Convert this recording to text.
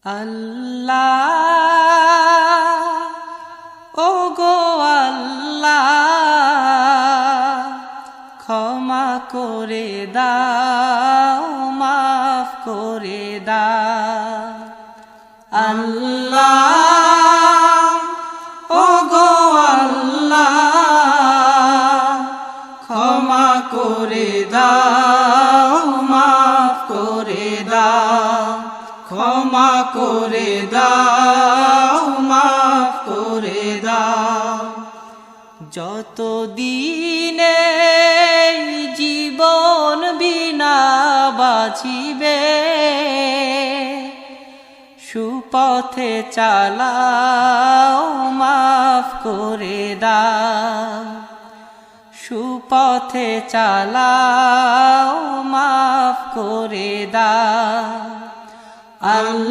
আল্লাহ ওগো আল্লাহ ক্ষমা করে দাও মাফ করে দাও আল্লাহ ওগো আল্লাহ ক্ষমা করে দাও মাফ করে দাও ক্ষমা করে দাও মাফ করে দাও যত দিনে জীবন বিনা বাঁচিবে সুপথে চালাও মাফ করে দাও সুপথে চালাও মাফ করে দাও আল্লাহ